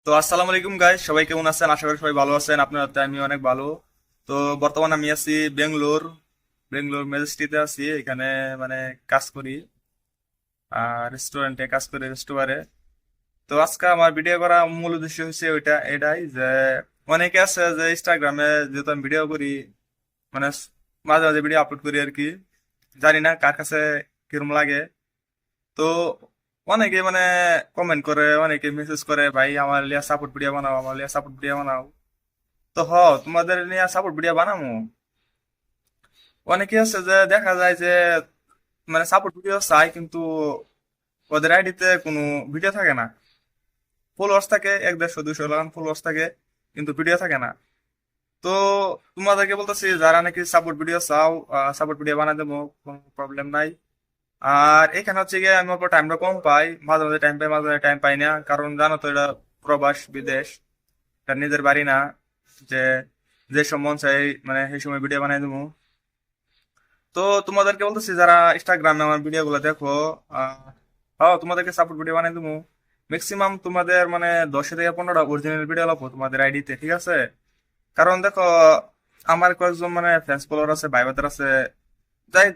তো আসসালামু আলাইকুম গাইস, সবাই কেমন আছেন? আশা করি সবাই ভালো আছেন। আপনার হাতে আমি অনেক ভালো। তো বর্তমানে আমি আছি বেঙ্গলোর ম্যাজেস্টিতে আছি। এখানে মানে কাজ করি, রেস্টুরেন্টে কাজ করি, রেস্টুরেন্টে। তো আজকে আমার ভিডিও করা মূল উদ্দেশ্য হচ্ছে এটাই যে অনেকে আছে যে ইনস্টাগ্রামে যেহেতু আমি ভিডিও করি, মানে মাঝে মাঝে ভিডিও আপলোড করি আর কি। জানি না কার কাছে কিরম লাগে। তো অনেকে মানে কমেন্ট করে, অনেকে মেসেজ করে, ভাই আমার লিয়া সাপোর্ট ভিডিও বানাও, আমার লিয়া সাপোর্ট ভিডিও বানাও। তো তোমাদের নিয়ে সাপোর্ট ভিডিও বানামু। অনেকে আছে যে দেখা যায় যে মানে সাপোর্ট ভিডিও চাই, কিন্তু ওদের আইডিতে কোনো ভিডিও থাকে না। ফলোয়ার্স থাকে 100-150 লাখ ফলোয়ার্স থাকে, কিন্তু ভিডিও থাকে না। তো তোমাদেরকে বলতেছি, যারা নাকি সাপোর্ট ভিডিও চাও, সাপোর্ট ভিডিও বানাই দেবো, কোনো প্রবলেম নাই। আর এখানে হচ্ছে গিয়ে আমি অল্প টাইমটা কম পাই, মাঝে মাঝে টাইম পাই, মাঝে মাঝে টাইম পাই না, কারণ জানো তো এটা প্রবাস বিদেশ, এটা নিজের বাড়ি না যে যে সব মন চাই মানে সেই সময় ভিডিও বানাই দেবো। তো তোমাদেরকে বলতেছি, যারা ইনস্টাগ্রামে আমার ভিডিও গুলো দেখো, আহ তোমাদেরকে সাপোর্ট ভিডিও বানাই দেবো। ম্যাক্সিমাম তোমাদের মানে 10 থেকে 15টা অরিজিনাল ভিডিও লাগবো তোমাদের আইডিতে, ঠিক আছে? কারণ দেখো, আমার কয়েকজন মানে ফ্রেন্ডস ফলোয়ার আছে, ভাই ব্রাদার আছে, যাই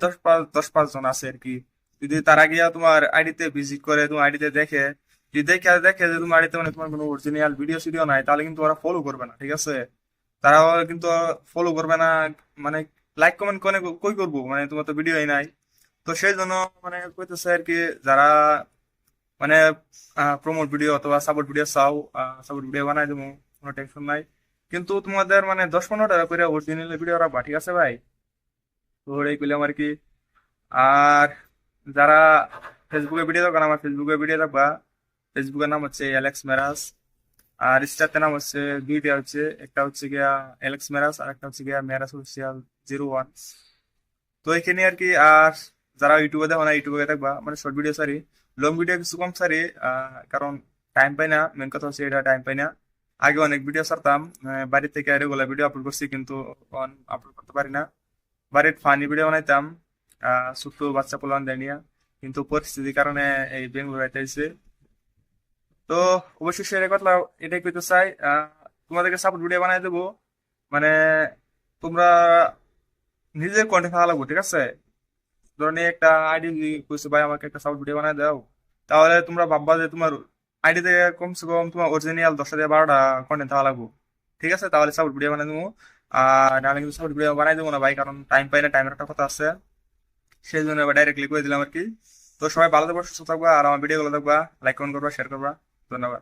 10-5 জন আছে আর কি। যদি তারা গিয়া তোমার আইডিতে ভিজিট করে, তোমার আইডিতে দেখে, যদি দেখে যে তোমার আইডিতে মানে তোমার কোনো অরিজিনাল ভিডিও সিডিও নাই, তাহলে কিন্তু ওরা ফলো করবে না, ঠিক আছে? তারা কিন্তু ফলো করবে না, মানে লাইক কমেন্ট করে কই করবো, মানে তোমার তো ভিডিওই নাই। তো সেই জন্য মানে কইতেছে আর কি, যারা মানে প্রমোট ভিডিও অথবা সাপোর্ট ভিডিও চাও, সাপোর্ট ভিডিও বানাই দেবো, কোনো টেনশন নাই। কিন্তু তোমাদের মানে 10-15 টাকা করে অরিজিনাল ভিডিও রাখবা, ঠিক আছে ভাই? তো এই করলাম আর কি। আর যারা ফেসবুকে ভিডিও দেখবেন, আমার ফেসবুকে ভিডিও দেখবা। ফেসবুকের নাম হচ্ছে অ্যালেক্স মেরাজ। আর ইনস্টাতে নাম হচ্ছে দুইটা, হচ্ছে একটা হচ্ছে গিয়া অ্যালেক্স মেরাজ, আর একটা হচ্ছে গিয়া মেরাজ অফিসিয়াল 01। তো এখানে আর কি। আর যারা ইউটিউবে দেখো না, ইউটিউবে দেখবা মানে শর্ট ভিডিও সারি, লং ভিডিও কিছু কম সারি। কারণ টাইম পাই না, মেন কথা হচ্ছে এটা, টাইম পাই না। আগে অনেক ভিডিও ছাড়তাম, বাড়ি থেকে রেগুলার ভিডিও আপলোড করছি, কিন্তু আপলোড করতে পারি না। বাড়ির ফানি ভিডিও বানাইতাম, ছোট্ট বাচ্চা পোলান দেনিয়া। কিন্তু পরিস্থিতির কারণে এই বেঙ্গলোর আইতে হইছে। তো অবশ্যই সেটা কথা এটাই কইতে চাই, তোমাদেরকে সাপোর্ট ভিডিও বানাই দেবো। মানে তোমরা নিজের কন্টেন্ট ভালো লাগবে, ঠিক আছে? ধরো নিয়ে একটা আইডি কইছে, ভাই আমাকে একটা সাপোর্ট ভিডিও বানাই দাও, তাহলে তোমরা ভাববা যে তোমার আইডি থেকে কমসে কম তোমার অরিজিনাল 10টা থেকে 12টা কন্টেন্ট থাকা লাগবে, ঠিক আছে? তাহলে সাপোর্ট ভিডিও বানাই দেবো। আর নাহলে কিন্তু সাপোর্ট ভিডিও বানাই দেবো না ভাই, কারণ টাইম পাই না, টাইমের একটা কথা আছে। সেই জন্য এবার ডাইরেক্টলি করে দিলাম আর কি। তো সবাই ভালো থাকবা, সুস্থ থাকবা, আর আমার ভিডিও গুলো দেখবা, লাইক কমেন্ট করবা, শেয়ার করবা। ধন্যবাদ।